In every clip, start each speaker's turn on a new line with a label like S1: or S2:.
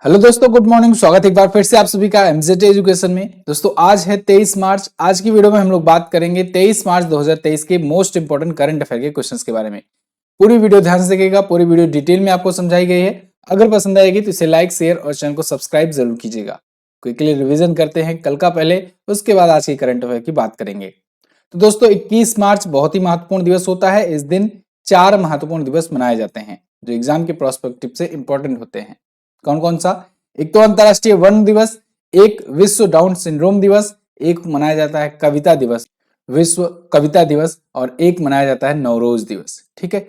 S1: Hello दोस्तों, good morning. स्वागत है एक बार फिर से आप सभी का एमजेड एजुकेशन में। दोस्तों आज है 23 मार्च। आज की वीडियो में हम लोग बात करेंगे 23 मार्च 2023 के मोस्ट इंपोर्टेंट करंट अफेयर के क्वेश्चंस के बारे में। पूरी वीडियो ध्यान से देखिएगा, पूरी वीडियो डिटेल में आपको समझाई गई है। अगर पसंद आएगी तो इसे लाइक, शेयर और चैनल को सब्सक्राइब जरूर कीजिएगा। क्विकली रिविजन करते हैं कल का पहले, उसके बाद आज के करंट अफेयर की बात करेंगे। तो दोस्तों 21 मार्च बहुत ही महत्वपूर्ण दिवस होता है। इस दिन 4 महत्वपूर्ण दिवस मनाए जाते हैं जो एग्जाम के प्रोस्पेक्टिव से इंपॉर्टेंट होते हैं। कौन कौन सा? एक तो अंतरराष्ट्रीय वन दिवस, एक विश्व डाउन सिंड्रोम दिवस, एक मनाया जाता है कविता दिवस, विश्व कविता दिवस, और एक मनाया जाता है नवरोज दिवस। ठीक है।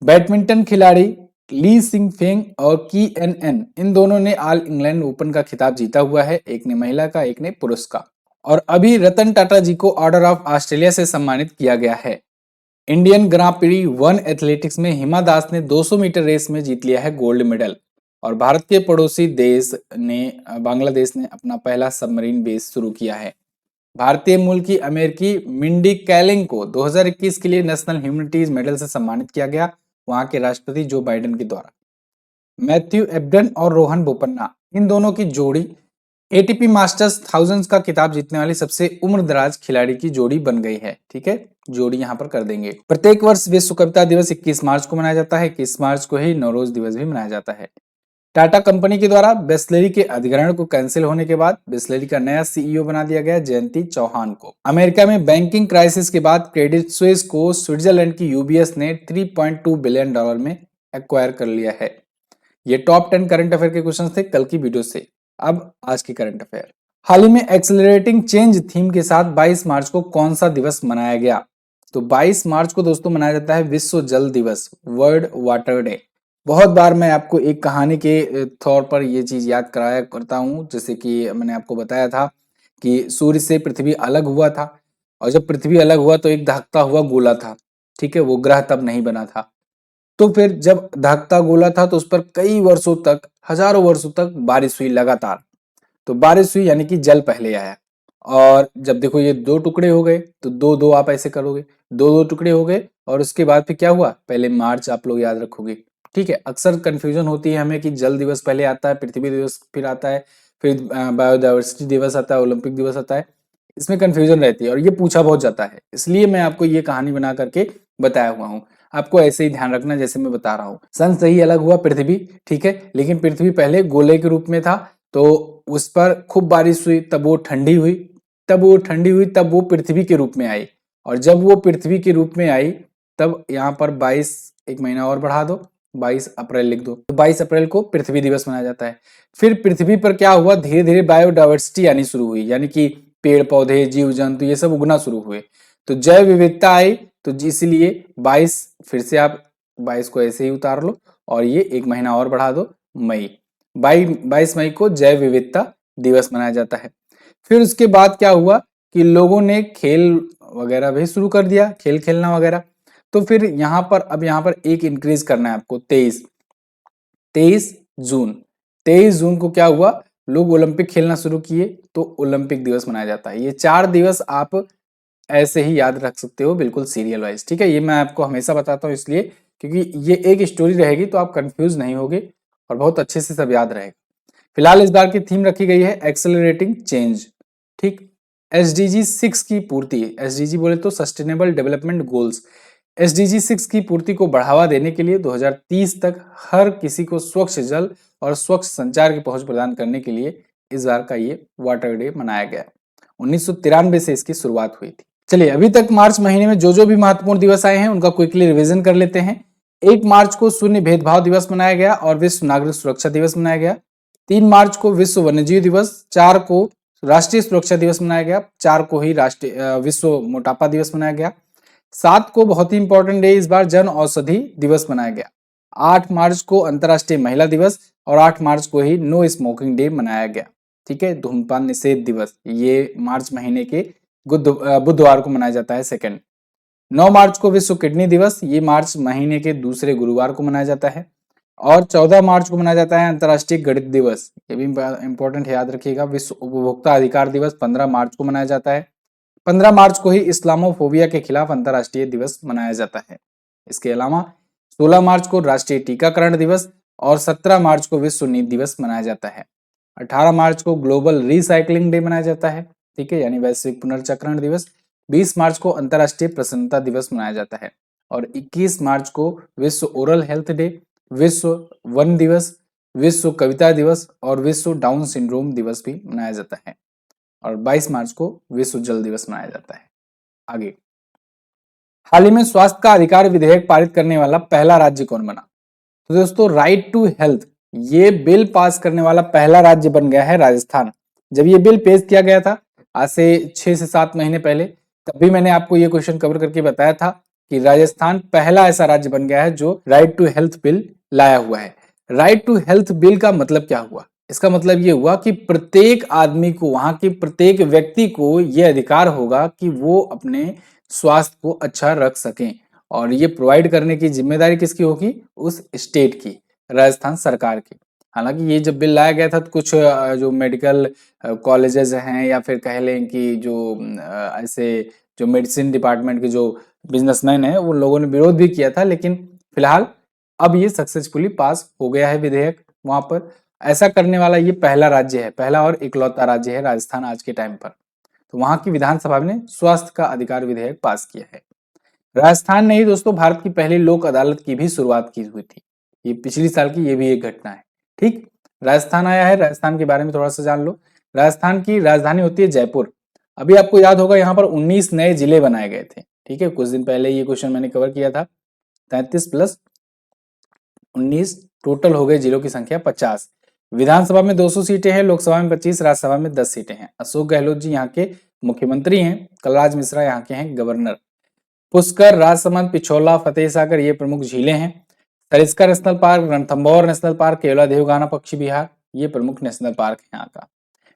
S1: बैडमिंटन खिलाड़ी ली सिंग फेंग और की एन एन, इन दोनों ने ऑल इंग्लैंड ओपन का खिताब जीता हुआ है। एक ने महिला का, एक ने पुरुष का। और अभी रतन टाटा जी को ऑर्डर ऑफ ऑस्ट्रेलिया से सम्मानित किया गया है। इंडियन ग्रां प्री वन एथलेटिक्स में हिमा दास ने 200 मीटर रेस में जीत लिया है गोल्ड मेडल। और भारत के पड़ोसी देश ने बांग्लादेश ने अपना पहला सबमरीन बेस शुरू किया है। भारतीय मूल की अमेरिकी मिंडी कैलिंग को 2021 के लिए नेशनल ह्यूमैनिटीज मेडल से सम्मानित किया गया, वहां के राष्ट्रपति जो बाइडेन के द्वारा। मैथ्यू एब्डन और रोहन बोपन्ना, इन दोनों की जोड़ी एटीपी मास्टर्स थाउजेंड्स का खिताब जीतने वाली सबसे उम्रदराज खिलाड़ी की जोड़ी बन गई है। ठीक है, जोड़ी यहां पर कर देंगे। प्रत्येक वर्ष विश्व कविता दिवस 21 मार्च को मनाया जाता है। 21 मार्च को ही नवरोज दिवस भी मनाया जाता है। टाटा कंपनी के द्वारा बिस्लेरी के अधिग्रहण को कैंसिल होने के बाद बिस्लेरी का नया सीईओ बना दिया गया जयंती चौहान को। अमेरिका में बैंकिंग क्राइसिस के बाद क्रेडिट स्विस को स्विट्जरलैंड की यूबीएस ने $3.2 बिलियन में एक्वायर कर लिया है। ये टॉप 10 करंट अफेयर के क्वेश्चन थे कल की वीडियो से। अब आज की करंट अफेयर। हाल ही में एक्सेलरेटिंग चेंज थीम के साथ 22 मार्च को कौन सा दिवस मनाया गया? तो 22 मार्च को दोस्तों मनाया जाता है विश्व जल दिवस, वर्ल्ड वाटर डे। बहुत बार मैं आपको एक कहानी के तौर पर ये चीज याद कराया करता हूँ। जैसे कि मैंने आपको बताया था कि सूर्य से पृथ्वी अलग हुआ था, और जब पृथ्वी अलग हुआ तो एक दहकता हुआ गोला था। ठीक है, वो ग्रह तब नहीं बना था। तो फिर जब दहकता गोला था तो उस पर कई वर्षों तक, हजारों वर्षों तक बारिश हुई लगातार। तो बारिश हुई यानी कि जल पहले आया। और जब देखो ये दो टुकड़े हो गए तो दो दो आप ऐसे करोगे, दो दो टुकड़े हो गए। और उसके बाद फिर क्या हुआ? पहले मार्च आप लोग याद रखोगे। ठीक है, अक्सर कंफ्यूजन होती है हमें कि जल दिवस पहले आता है, पृथ्वी दिवस फिर आता है, फिर बायोडाइवर्सिटी दिवस आता है, ओलंपिक दिवस आता है। इसमें कंफ्यूजन रहती है और ये पूछा बहुत जाता है, इसलिए मैं आपको ये कहानी बना करके बताया हुआ हूँ। आपको ऐसे ही ध्यान रखना जैसे मैं बता रहा हूँ। सन से ही अलग हुआ पृथ्वी। ठीक है, लेकिन पृथ्वी पहले गोले के रूप में था, तो उस पर खूब बारिश हुई, तब वो ठंडी हुई, तब वो पृथ्वी के रूप में आई। और जब वो पृथ्वी के रूप में आई तब यहाँ पर 22, एक महीना और बढ़ा दो, 22 अप्रैल लिख दो। तो 22 अप्रैल को पृथ्वी दिवस मनाया जाता है। फिर पृथ्वी पर क्या हुआ? धीरे धीरे बायोडाइवर्सिटी आनी शुरू हुई, यानी कि पेड़ पौधे, जीव जंतु ये सब उगना शुरू हुए। तो जैव विविधता आई, तो इसलिए 22, फिर से आप 22 को ऐसे ही उतार लो और ये एक महीना और बढ़ा दो, मई। 22 मई को जैव विविधता दिवस मनाया जाता है। फिर उसके बाद क्या हुआ कि लोगों ने खेल वगैरह भी शुरू कर दिया, खेल खेलना वगैरह। तो फिर यहाँ पर अब यहाँ पर एक इंक्रीज करना है आपको, 23 जून। 23 जून को क्या हुआ? लोग ओलंपिक खेलना शुरू किए, तो ओलंपिक दिवस मनाया जाता है। ये 4 दिवस आप ऐसे ही याद रख सकते हो, बिल्कुल सीरियल वाइज। ठीक है, ये मैं आपको हमेशा बताता हूँ इसलिए क्योंकि ये एक स्टोरी रहेगी तो आप कंफ्यूज नहीं होगे और बहुत अच्छे से सब याद रहेगा। फिलहाल इस बार की थीम रखी गई है एक्सेलरेटिंग चेंज। ठीक, एसडीजी 6 की पूर्ति, एसडीजी बोले तो सस्टेनेबल डेवलपमेंट गोल्स, एसडीजी 6 की पूर्ति को बढ़ावा देने के लिए 2030 तक हर किसी को स्वच्छ जल और स्वच्छ संचार की पहुंच प्रदान करने के लिए इस बार का ये वाटर डे मनाया गया। 1993 से इसकी शुरुआत हुई थी। चलिए, अभी तक मार्च महीने में जो जो भी महत्वपूर्ण दिवस आए हैं उनका क्विकली रिवीजन कर लेते हैं। 1 मार्च को शून्य भेदभाव दिवस मनाया गया और विश्व नागरिक सुरक्षा दिवस मनाया गया। 3 मार्च को विश्व वन्यजीव दिवस, 4 को राष्ट्रीय सुरक्षा दिवस मनाया गया, 4 को ही राष्ट्रीय विश्व मोटापा दिवस मनाया गया। 7 को बहुत ही इंपॉर्टेंट डे इस बार जन औषधि दिवस मनाया गया। 8 मार्च को अंतर्राष्ट्रीय महिला दिवस और 8 मार्च को ही नो स्मोकिंग डे मनाया गया। ठीक है, धूम्रपान निषेध दिवस, ये मार्च महीने के बुधवार को मनाया जाता है, सेकंड। 9 मार्च को विश्व किडनी दिवस, ये मार्च महीने के दूसरे गुरुवार को मनाया जाता है। और 14 मार्च को मनाया जाता है अंतर्राष्ट्रीय गणित दिवस, ये भी इंपॉर्टेंट है, याद रखिएगा। विश्व उपभोक्ता अधिकार दिवस 15 मार्च को मनाया जाता है। 15 मार्च को ही इस्लामोफोबिया के खिलाफ अंतर्राष्ट्रीय दिवस मनाया जाता है। इसके अलावा 16 मार्च को राष्ट्रीय टीकाकरण दिवस, और 17 मार्च को विश्व नींद दिवस मनाया जाता है। 18 मार्च को ग्लोबल रिसाइकलिंग डे मनाया जाता है, ठीक है, यानी वैश्विक पुनर्चक्रण दिवस। 20 मार्च को अंतर्राष्ट्रीय प्रसन्नता दिवस मनाया जाता है और 21 मार्च को विश्व ओरल हेल्थ डे, विश्व वन दिवस, विश्व कविता दिवस और विश्व डाउन सिंड्रोम दिवस भी मनाया जाता है और 22 मार्च को विश्व जल दिवस मनाया जाता है। आगे, हाल ही में स्वास्थ्य का अधिकार विधेयक पारित करने वाला पहला राज्य कौन बना? तो दोस्तों, राइट टू हेल्थ ये बिल पास करने वाला पहला राज्य बन गया है राजस्थान। जब ये बिल पेश किया गया था आज से 6 से 7 महीने पहले, तब भी मैंने आपको ये क्वेश्चन कवर करके बताया था कि राजस्थान पहला ऐसा राज्य बन गया है जो राइट टू हेल्थ बिल लाया हुआ है। राइट टू हेल्थ बिल का मतलब क्या हुआ? इसका मतलब ये हुआ कि प्रत्येक आदमी को, वहां के प्रत्येक व्यक्ति को यह अधिकार होगा कि वो अपने स्वास्थ्य को अच्छा रख सकें और ये प्रोवाइड करने की जिम्मेदारी किसकी होगी? उस स्टेट की, राजस्थान सरकार की। हालांकि ये जब बिल लाया गया था तो कुछ जो मेडिकल कॉलेजेस हैं या फिर कह लें कि जो ऐसे जो मेडिसिन डिपार्टमेंट के जो बिजनेसमैन हैं उन लोगों ने विरोध भी किया था, लेकिन फिलहाल अब ये सक्सेसफुली पास हो गया है विधेयक। वहां पर ऐसा करने वाला ये पहला राज्य है, पहला और इकलौता राज्य है राजस्थान आज के टाइम पर। तो वहां की विधानसभा ने स्वास्थ्य का अधिकार विधेयक पास किया है। राजस्थान ने ही दोस्तों भारत की पहली लोक अदालत की भी शुरुआत की हुई थी। ये पिछली साल की ये भी एक घटना है। ठीक, राजस्थान आया है, राजस्थान के बारे में थोड़ा सा जान लो। राजस्थान की राजधानी होती है जयपुर। अभी आपको याद होगा यहाँ पर 19 नए जिले बनाए गए थे। ठीक है, कुछ दिन पहले ये क्वेश्चन मैंने कवर किया था। 33 प्लस 19 टोटल हो गए जिलों की संख्या 50। विधानसभा में 200 सीटें हैं, लोकसभा में 25, राज्यसभा में 10 सीटें हैं। अशोक गहलोत जी यहाँ के मुख्यमंत्री हैं, कलराज मिश्रा यहाँ के हैं गवर्नर। पुष्कर, राजसमंद, पिछोला, फतेह सागर ये प्रमुख झीलें हैं। Sariska national park, Ranthambore national park, केवला देवगाना पक्षी विहार ये प्रमुख नेशनल पार्क है यहाँ का।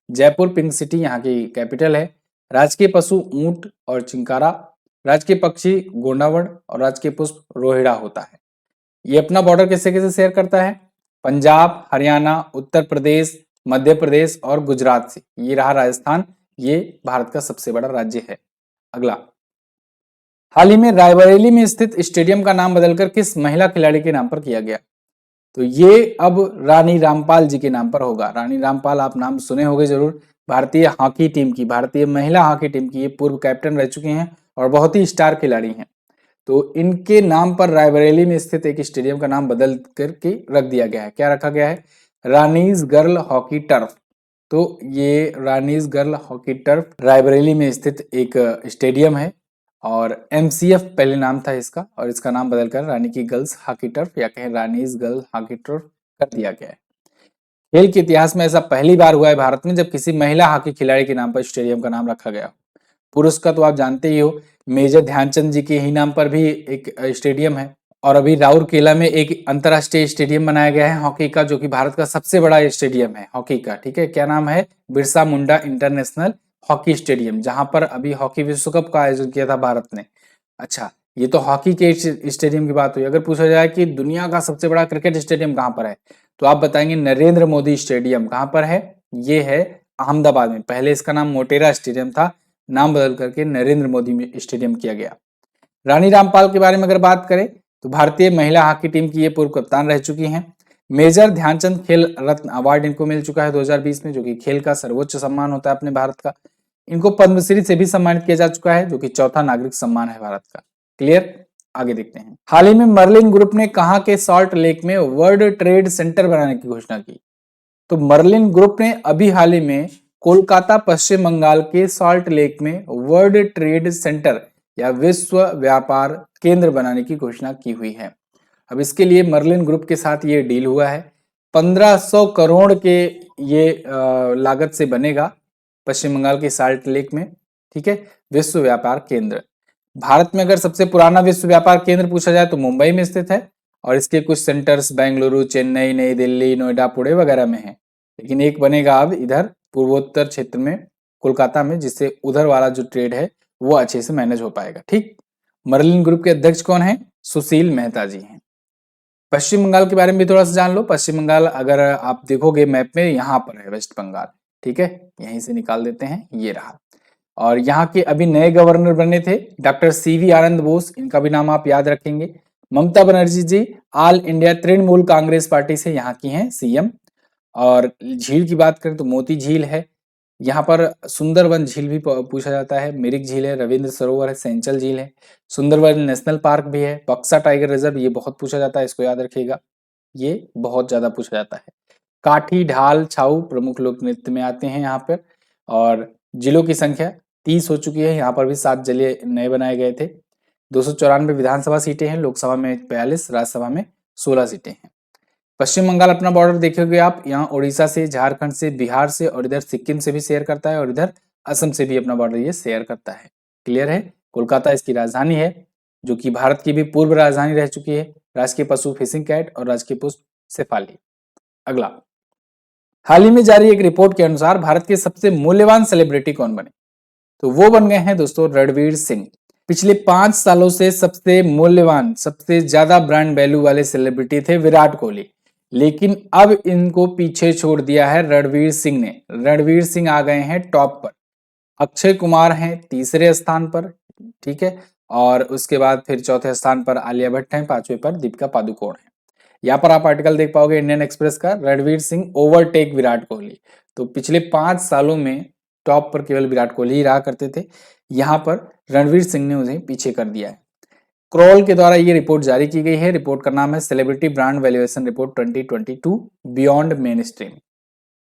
S1: जयपुर पिंक सिटी यहाँ की कैपिटल है। राजकीय पशु ऊंट और चिंकारा, राजकीय पक्षी गोंडावड़ और राजकीय पुष्प रोहिड़ा होता है। ये अपना बॉर्डर किससे किससे शेयर करता है? पंजाब, हरियाणा, उत्तर प्रदेश, मध्य प्रदेश और गुजरात से। ये रहा राजस्थान, ये भारत का सबसे बड़ा राज्य है। अगला, हाल ही में रायबरेली में स्थित स्टेडियम का नाम बदलकर किस महिला खिलाड़ी के नाम पर किया गया? तो ये अब रानी रामपाल जी के नाम पर होगा। रानी रामपाल आप नाम सुने होंगे जरूर, भारतीय हॉकी टीम की, भारतीय महिला हॉकी टीम की ये पूर्व कैप्टन रह चुकी हैं और बहुत ही स्टार खिलाड़ी हैं। तो इनके नाम पर रायबरेली में स्थित एक स्टेडियम का नाम बदल करके रख दिया गया है। क्या रखा गया है? Rani's girl hockey turf. तो ये Rani's girl hockey turf Raebareli में स्थित एक स्टेडियम है और MCF पहले नाम था इसका और इसका नाम बदलकर रानी की गर्ल्स हॉकी टर्फ या कहें रानीज गर्ल हॉकी टर्फ कर दिया गया है। खेल के इतिहास में ऐसा पहली बार हुआ है भारत में जब किसी महिला हॉकी खिलाड़ी के नाम पर स्टेडियम का नाम रखा गया। पुरुष का तो आप जानते ही हो, मेजर ध्यानचंद जी के ही नाम पर भी एक स्टेडियम है और अभी राउरकेला में एक अंतरराष्ट्रीय स्टेडियम बनाया गया है हॉकी का, जो कि भारत का सबसे बड़ा स्टेडियम है हॉकी का। ठीक है, क्या नाम है? Birsa Munda international hockey stadium, जहां पर अभी हॉकी विश्व कप का आयोजन किया था भारत ने। अच्छा, ये तो हॉकी के स्टेडियम की बात हुई। अगर पूछा जाए कि दुनिया का सबसे बड़ा क्रिकेट स्टेडियम कहाँ पर है, तो आप बताएंगे नरेंद्र मोदी स्टेडियम। कहाँ पर है? ये है अहमदाबाद में। पहले इसका नाम मोटेरा स्टेडियम था, नाम बदल करके नरेंद्र मोदी स्टेडियम किया गया। रानी रामपाल के बारे में अगर बात करें तो भारतीय महिला हॉकी टीम की ये पूर्व कप्तान रह चुकी हैं। मेजर ध्यानचंद खेल रत्न अवार्ड इनको मिल चुका है 2020 में, जो कि खेल का सर्वोच्च सम्मान होता है अपने भारत का। इनको पद्मश्री से भी सम्मानित किया जा चुका है, जो कि चौथा नागरिक सम्मान है भारत का। क्लियर? आगे देखते हैं। हाल ही में मर्लिन ग्रुप ने कहां के सॉल्ट लेक में वर्ल्ड ट्रेड सेंटर बनाने की घोषणा की? तो मर्लिन ग्रुप ने अभी हाल ही में कोलकाता पश्चिम बंगाल के सॉल्ट लेक में वर्ल्ड ट्रेड सेंटर या विश्व व्यापार केंद्र बनाने की घोषणा की हुई है। अब इसके लिए मर्लिन ग्रुप के साथ ये डील हुआ है। 1500 करोड़ के ये लागत से बनेगा पश्चिम बंगाल के सॉल्ट लेक में। ठीक है, विश्व व्यापार केंद्र। भारत में अगर सबसे पुराना विश्व व्यापार केंद्र पूछा जाए तो मुंबई में स्थित है और इसके कुछ सेंटर्स बेंगलुरु, चेन्नई, नई दिल्ली, नोएडा, पुणे वगैरह में है। लेकिन एक बनेगा अब इधर पूर्वोत्तर क्षेत्र में कोलकाता में, जिससे उधर वाला जो ट्रेड है वो अच्छे से मैनेज हो पाएगा। ठीक, मर्लिन ग्रुप के अध्यक्ष कौन है? सुशील मेहता जी हैं। पश्चिम बंगाल के बारे में भी थोड़ा सा जान लो। पश्चिम बंगाल अगर आप देखोगे मैप में, यहाँ पर है वेस्ट बंगाल। ठीक है, यहीं से निकाल देते हैं, ये रहा। और यहाँ के अभी नए गवर्नर बने थे डॉक्टर CV आनंद बोस, इनका भी नाम आप याद रखेंगे। Mamata Banerjee ji all India Trinamool Congress party से यहाँ की हैं सीएम। और झील की बात करें तो मोती झील है, यहाँ पर सुंदरवन झील भी पूछा जाता है, मिरिक झील है, रविंद्र सरोवर है, सेंचल झील है, सुंदरवन नेशनल पार्क भी है, बक्सा टाइगर रिजर्व, ये बहुत पूछा जाता है, इसको याद रखिएगा, ये बहुत ज्यादा पूछा जाता है। काठी, ढाल, छाऊ प्रमुख लोक नृत्य में आते हैं यहाँ पर। और जिलों की संख्या 30 हो चुकी है, यहाँ पर भी 7 जिले नए बनाए गए थे। 294 विधानसभा सीटें हैं, लोकसभा में 42, राज्यसभा में 16 सीटें हैं। पश्चिम बंगाल अपना बॉर्डर देखोगे आप, यहाँ उड़ीसा से, झारखंड से, बिहार से और इधर सिक्किम से भी शेयर करता है और इधर असम से भी अपना बॉर्डर ये शेयर करता है। क्लियर है। कोलकाता इसकी राजधानी है, जो कि भारत की भी पूर्व राजधानी रह चुकी है। राष्ट्रीय पशु फिशिंग कैट और राजकीय पुष्प शेफाली। अगला, हाल ही में जारी एक रिपोर्ट के अनुसार भारत के सबसे मूल्यवान सेलिब्रिटी कौन बने? तो वो बन गए हैं दोस्तों रणवीर सिंह। पिछले 5 सालों से सबसे मूल्यवान, सबसे ज्यादा ब्रांड वैल्यू वाले सेलिब्रिटी थे विराट कोहली, लेकिन अब इनको पीछे छोड़ दिया है रणवीर सिंह ने। रणवीर सिंह आ गए हैं टॉप पर। अक्षय कुमार हैं तीसरे स्थान पर, ठीक है, और उसके बाद फिर चौथे स्थान पर आलिया भट्ट हैं, 5वें पर दीपिका पादुकोण है। यहाँ पर आप आर्टिकल देख पाओगे इंडियन एक्सप्रेस का, रणवीर सिंह ओवरटेक विराट कोहली। तो पिछले 5 सालों में टॉप पर केवल विराट कोहली ही रहा करते थे, यहाँ पर रणवीर सिंह ने उन्हें पीछे कर दिया है। क्रॉल के द्वारा ये रिपोर्ट जारी की गई है। रिपोर्ट का नाम है celebrity brand valuation report 2022 beyond main stream.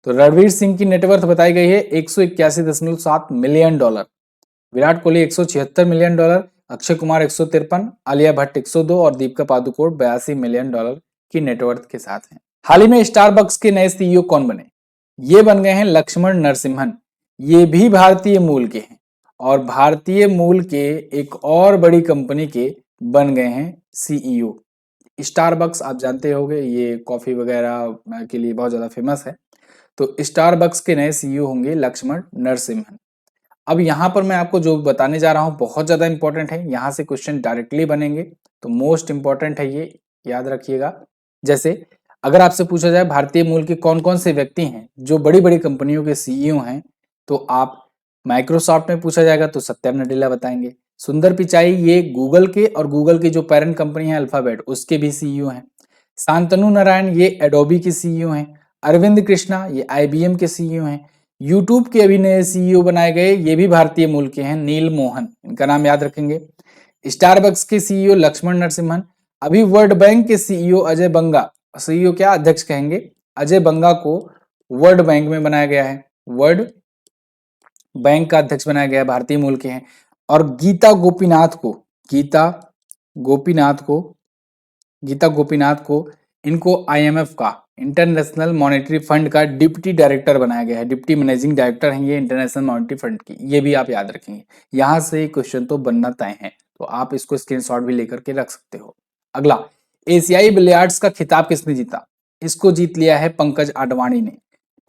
S1: तो रणवीर सिंह की नेटवर्थ बताई गई है 181.7 million dollar, Virat Kohli 176 million dollar, Akshay Kumar 153, Alia Bhatt 102 और दीपिका पादुकोण 82 मिलियन डॉलर की नेटवर्थ के साथ हैं। हाल ही में स्टारबक्स के नए सीईओ कौन बने? ये बन गए हैं लक्ष्मण नरसिम्हन। ये भी भारतीय मूल के हैं और भारतीय मूल के एक और बड़ी कंपनी के बन गए हैं सीईओ। स्टारबक्स आप जानते होंगे, ये कॉफी वगैरह के लिए बहुत ज्यादा फेमस है। तो स्टारबक्स के नए सीईओ होंगे लक्ष्मण नरसिम्हन। अब यहाँ पर मैं आपको जो बताने जा रहा हूँ बहुत ज्यादा इंपॉर्टेंट है, यहाँ से क्वेश्चन डायरेक्टली बनेंगे, तो मोस्ट इंपॉर्टेंट है, ये याद रखिएगा। जैसे अगर आपसे पूछा जाए भारतीय मूल के कौन कौन से व्यक्ति हैं जो बड़ी बड़ी कंपनियों के सीईओ हैं, तो आप माइक्रोसॉफ्ट में पूछा जाएगा तो सत्यम नडेला बताएंगे। सुंदर पिचाई ये गूगल के और गूगल की जो पेरेंट कंपनी है अल्फाबेट उसके भी सीईओ हैं। शांतनु नारायण ये एडोबी के सीईओ हैं। अरविंद कृष्णा ये आईबीएम के सीईओ हैं। यूट्यूब के अभी नए सीईओ बनाए गए, ये भी भारतीय मूल के हैं, नील मोहन, इनका नाम याद रखेंगे। स्टारबक्स के सीईओ लक्ष्मण नरसिम्हन। अभी वर्ल्ड बैंक के सीईओ अजय बंगा, सीईओ क्या अध्यक्ष कहेंगे, अजय बंगा को वर्ल्ड बैंक में बनाया गया है, वर्ल्ड बैंक का अध्यक्ष बनाया गया है, भारतीय मूल के हैं। और गीता गोपीनाथ को इनको आईएमएफ का, इंटरनेशनल मॉनेटरी फंड का डिप्टी डायरेक्टर बनाया गया है, डिप्टी मैनेजिंग डायरेक्टर हैं ये इंटरनेशनल मॉनेटरी फंड की, ये भी आप याद रखेंगे। यहां से क्वेश्चन तो बनना तय है, तो आप इसको स्क्रीनशॉट भी लेकर के रख सकते हो। अगला, एशियाई बिलियर्ड्स का खिताब किसने जीता? इसको जीत लिया है पंकज आडवाणी ने।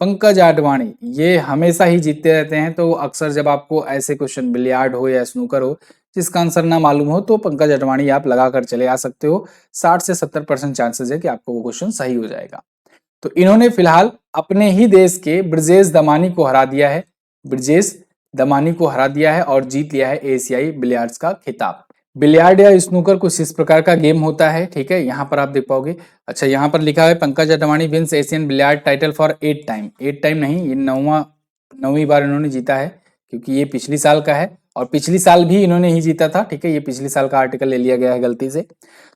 S1: पंकज आडवाणी ये हमेशा ही जीतते रहते हैं, तो अक्सर जब आपको ऐसे क्वेश्चन बिलियार्ड हो या स्नूकर हो जिसका आंसर ना मालूम हो, तो पंकज आडवाणी आप लगा कर चले आ सकते हो। 60 से 70% चांसेस है कि आपको वो क्वेश्चन सही हो जाएगा। तो इन्होंने फिलहाल अपने ही देश के ब्रजेश दमानी को हरा दिया है, ब्रजेश दमानी को हरा दिया है और जीत लिया है एशियाई बिलियर्ड्स का खिताब। बिलियार्ड या स्नूकर कुछ इस प्रकार का गेम होता है, ठीक है, यहाँ पर आप देख पाओगे। अच्छा, यहाँ पर लिखा है Pankaj Advani wins Asian billiard title for 8 time. 8 time नहीं, ये 9वीं बार इन्होंने जीता है, क्योंकि ये पिछली साल का है और पिछली साल भी इन्होंने ही जीता था, ठीक है, ये पिछली साल का आर्टिकल ले लिया गया है गलती से।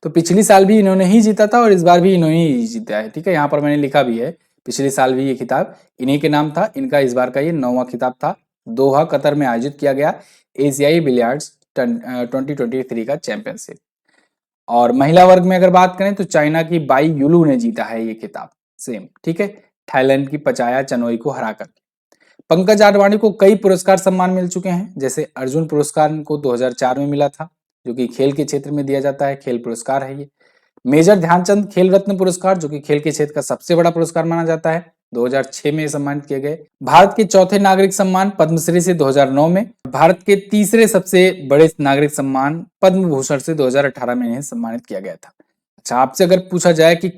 S1: तो पिछली साल भी इन्होंने ही जीता था और इस बार भी इन्होंने ही जीता है, ठीक है, यहाँ पर मैंने लिखा भी है पिछले साल भी ये खिताब इन्हीं के नाम था। इनका इस बार का ये 9वां खिताब था। दोहा कतर में आयोजित किया गया एशियाई बिलियर्ड्स 2023 का चैंपियनशिप। और महिला वर्ग में अगर बात करें तो चाइना की बाई युलू ने जीता है ये खिताब, सेम, ठीक है, थाईलैंड की पचाया चनोई को हराकर। पंकज आडवाणी को कई पुरस्कार सम्मान मिल चुके हैं, जैसे अर्जुन पुरस्कार इनको 2004 में मिला था, जो कि खेल के क्षेत्र में दिया जाता है, खेल पुरस्कार है ये। मेजर ध्यानचंद खेल रत्न पुरस्कार, जो कि खेल के क्षेत्र का सबसे बड़ा पुरस्कार माना जाता है, 2006 में सम्मानित किए गए। भारत के चौथे नागरिक सम्मान पद्मश्री से 2009 में, भारत के तीसरे सबसे बड़े नागरिक सम्मान पद्म भूषण से 2018 में इन्हें सम्मानित किया गया था। अच्छा, आपसे अगर पूछा जाए कि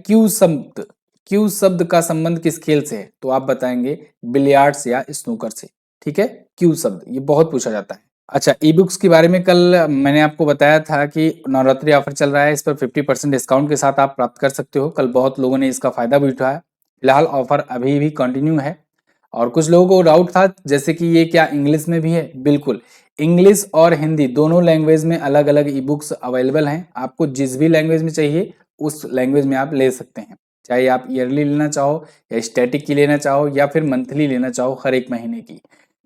S1: क्यू शब्द का संबंध किस खेल से है, तो आप बताएंगे बिलियर्ड्स या स्नूकर से, ठीक है, क्यू शब्द ये बहुत पूछा जाता है। अच्छा, ई बुक्स के बारे में कल मैंने आपको बताया था कि नवरात्रि ऑफर चल रहा है, इस पर 50% डिस्काउंट के साथ आप प्राप्त कर सकते हो। कल बहुत लोगों ने इसका फायदा भी उठाया। फिलहाल ऑफर अभी भी कंटिन्यू है और कुछ लोगों को डाउट था जैसे कि ये क्या इंग्लिश में भी है? बिल्कुल, इंग्लिश और हिंदी दोनों लैंग्वेज में अलग अलग ई बुक्स अवेलेबल हैं। आपको जिस भी लैंग्वेज में चाहिए उस लैंग्वेज में आप ले सकते हैं, चाहे आप ईयरली लेना चाहो या स्टैटिक की लेना चाहो या फिर मंथली लेना चाहो हर एक महीने की,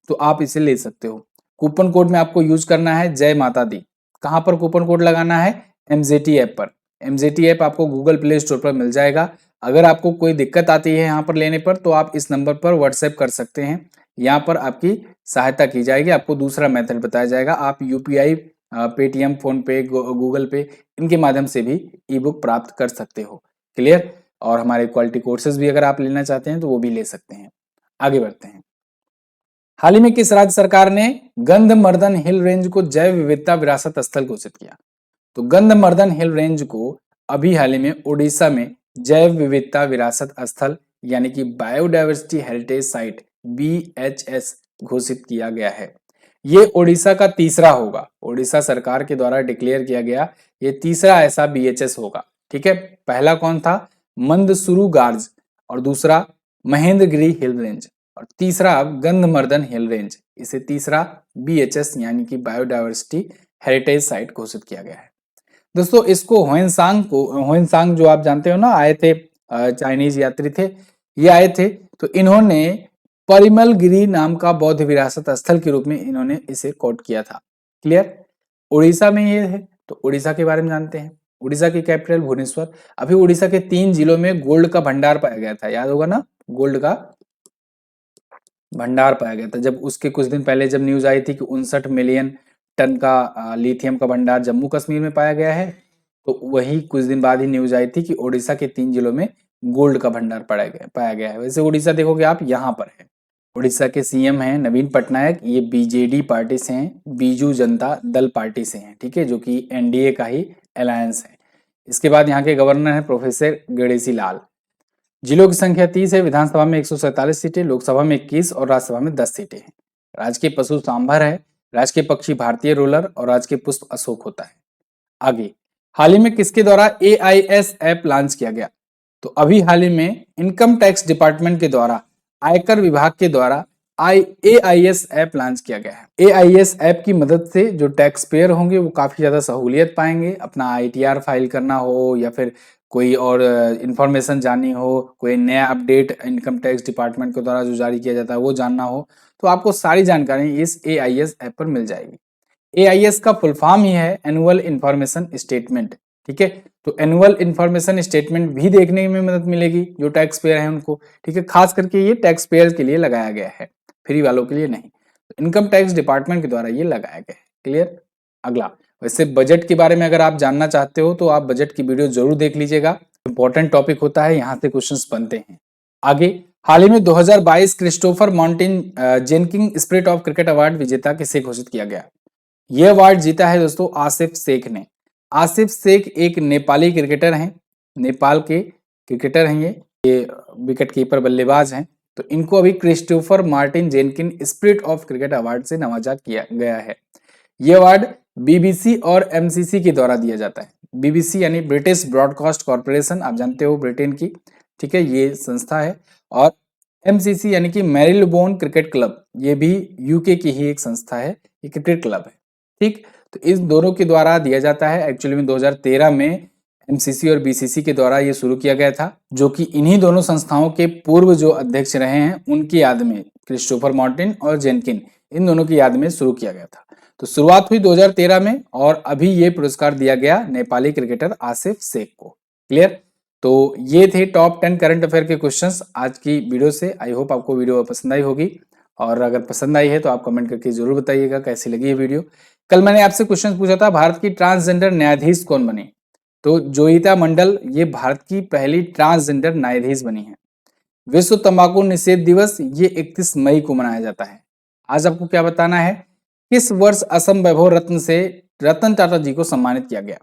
S1: तो आप इसे ले सकते हो। कूपन कोड में आपको यूज करना है जय माता दी। कहाँ पर कूपन कोड लगाना है? एमजेटी ऐप पर। एमजेटी ऐप आपको गूगल प्ले स्टोर पर मिल जाएगा। अगर आपको कोई दिक्कत आती है यहाँ पर लेने पर तो आप इस नंबर पर व्हाट्सएप कर सकते हैं। यहाँ पर आपकी सहायता की जाएगी, आपको दूसरा मेथड बताया जाएगा। आप यूपीआई, पेटीएम, फोन पे, गूगल पे इनके माध्यम से भी ई बुक प्राप्त कर सकते हो। क्लियर? और हमारे क्वालिटी कोर्सेज भी अगर आप लेना चाहते हैं तो वो भी ले सकते हैं। आगे बढ़ते हैं। हाल ही में किस राज्य सरकार ने गंधमर्दन हिल रेंज को जैव विविधता विरासत स्थल घोषित किया? तो गंधमर्दन हिल रेंज को अभी हाल ही में ओडिशा में जैव विविधता विरासत स्थल यानी कि बायोडायवर्सिटी हेरिटेज साइट BHS घोषित किया गया है। ये ओडिशा का तीसरा होगा, ओडिशा सरकार के द्वारा डिक्लेयर किया गया ये तीसरा ऐसा BHS होगा। ठीक है, पहला कौन था? मंदसुरु गार्ज, और दूसरा महेंद्रगिरी हिल रेंज, और तीसरा अब गंधमर्दन हिल रेंज। इसे तीसरा BHS यानी कि बायोडायवर्सिटी हेरिटेज साइट घोषित किया गया है। दोस्तों इसको होइनसांग जो आप जानते हो ना, आए थे, चाइनीज यात्री थे, ये आए थे, तो इन्होंने परिमल गिरी नाम का बौद्ध विरासत स्थल के रूप में इन्होंने इसे कोट किया था। क्लियर? उड़ीसा में ये है, तो उड़ीसा के बारे में जानते हैं। उड़ीसा की कैपिटल भुवनेश्वर। अभी उड़ीसा के 3 जिलों में गोल्ड का भंडार पाया गया था, याद होगा ना, गोल्ड का भंडार पाया गया था। जब उसके कुछ दिन पहले जब न्यूज आई थी कि 59 मिलियन टन का लिथियम का भंडार जम्मू कश्मीर में पाया गया है, तो वही कुछ दिन बाद ही न्यूज आई थी कि ओडिशा के 3 जिलों में गोल्ड का भंडार पाया गया है। वैसे उड़ीसा देखोगे आप यहाँ पर है। उड़ीसा के सीएम हैं नवीन पटनायक, ये बीजेडी पार्टी से हैं, बीजू जनता दल पार्टी से हैं। ठीक है, जो कि एनडीए का ही अलायंस है। इसके बाद यहाँ के गवर्नर हैं प्रोफेसर गणेशी लाल। जिलों की संख्या 30 है, विधानसभा में 147 सीटें, लोकसभा में 21 और राज्यसभा में 10 सीटें हैं। राजकीय पशु सांभर है, राजकीय पक्षी भारतीय रोलर और राजकीय पुष्प अशोक होता है। आगे, हाल ही में किसके द्वारा AIS ऐप लॉन्च किया गया? तो अभी हाल ही में इनकम टैक्स डिपार्टमेंट के द्वारा, आयकर विभाग के द्वारा AIS ऐप लॉन्च किया गया है। AIS ऐप की मदद से जो टैक्स पेयर होंगे वो काफी ज्यादा सहूलियत पाएंगे। अपना ITR फाइल करना हो या फिर कोई और इंफॉर्मेशन जाननी हो, कोई नया अपडेट इनकम टैक्स डिपार्टमेंट के द्वारा जो जारी किया जाता है वो जानना हो, तो आपको सारी जानकारी इस AIS ऐप पर मिल जाएगी। AIS का फुल फॉर्म ही है एनुअल इंफॉर्मेशन स्टेटमेंट। ठीक है, तो एनुअल इंफॉर्मेशन स्टेटमेंट भी देखने में मदद मिलेगी जो टैक्स पेयर है उनको। ठीक है, खास करके ये टैक्स पेयर के लिए लगाया गया है, फ्री वालों के लिए नहीं। तो इनकम टैक्स डिपार्टमेंट के द्वारा ये लगाया गया है। क्लियर? अगला, वैसे बजट के बारे में अगर आप जानना चाहते हो तो आप बजट की वीडियो जरूर देख लीजिएगा, इंपॉर्टेंट टॉपिक होता है, यहाँ से क्वेश्चंस बनते हैं। आगे, हाल ही में 2022 Christopher Martin Jenkins spirit of cricket award विजेता किसे घोषित किया गया? यह अवार्ड जीता है दोस्तों आसिफ शेख ने। आसिफ शेख एक नेपाली क्रिकेटर हैं, नेपाल के क्रिकेटर हैं ये विकेट कीपर बल्लेबाज हैं। तो इनको अभी Christopher Martin जेनकिन spirit of cricket award से नवाजा किया गया है। यह अवार्ड BBC और MCC के द्वारा दिया जाता है। BBC यानी ब्रिटिश ब्रॉडकास्ट कॉर्पोरेशन, आप जानते हो ब्रिटेन की, ठीक है, ये संस्था है। और MCC यानी कि मैरिलबोन क्रिकेट क्लब, ये भी UK की ही एक संस्था है, ये क्रिकेट क्लब है। ठीक, तो इस दोनों के द्वारा दिया जाता है। एक्चुअली में 2013 में MCC और BCC के द्वारा ये शुरू किया गया था, जो कि इन्हीं दोनों संस्थाओं के पूर्व जो अध्यक्ष रहे हैं उनकी याद में, क्रिस्टोफर मार्टिन और जेनकिन, इन दोनों की याद में शुरू किया गया था। तो शुरुआत हुई 2013 में और अभी ये पुरस्कार दिया गया नेपाली क्रिकेटर आसिफ शेख को। क्लियर? तो ये थे टॉप 10 करंट अफेयर के क्वेश्चंस आज की वीडियो से। आई होप आपको वीडियो पसंद आई होगी, और अगर पसंद आई है तो आप कमेंट करके जरूर बताइएगा कैसी लगी ये वीडियो। कल मैंने आपसे क्वेश्चन पूछा था भारत की ट्रांसजेंडर न्यायाधीश कौन बनी? तो जोईता मंडल ये भारत की पहली ट्रांसजेंडर न्यायाधीश बनी है। विश्व तंबाकू निषेध दिवस ये 31 मई को मनाया जाता है। आज आपको क्या बताना है, किस वर्ष असम वैभव रत्न से रतन टाटा जी को सम्मानित किया गया?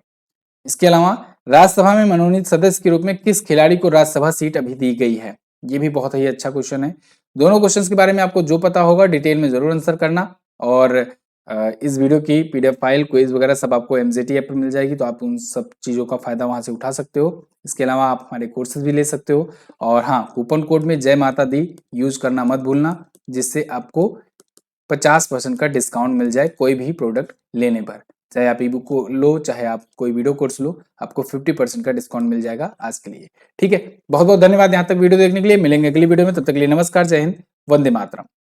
S1: इसके अलावा राज्यसभा में मनोनीत सदस्य के रूप में किस खिलाड़ी को राज्यसभा सीट अभी दी गई है? ये भी बहुत ही अच्छा क्वेश्चन है। दोनों क्वेश्चंस के बारे में आपको जो पता होगा डिटेल में जरूर आंसर करना, और इस वीडियो की पीडीएफ फाइल, क्विज वगैरह सब आपको एमजेटी ऐप पर मिल जाएगी, तो आप उन सब चीज़ों का फायदा वहां से उठा सकते हो। इसके अलावा आप हमारे कोर्सेज भी ले सकते हो। और हाँ, कूपन कोड में जय माता दी यूज करना मत भूलना, जिससे आपको 50% का डिस्काउंट मिल जाए कोई भी प्रोडक्ट लेने पर। चाहे आप ई बुक को लो, चाहे आप कोई वीडियो कोर्स लो, आपको 50% का डिस्काउंट मिल जाएगा आज के लिए। ठीक है, बहुत बहुत धन्यवाद यहाँ तक वीडियो देखने के लिए। मिलेंगे अगली वीडियो में, तब तक के लिए नमस्कार, जय हिंद, वंदे मातरम।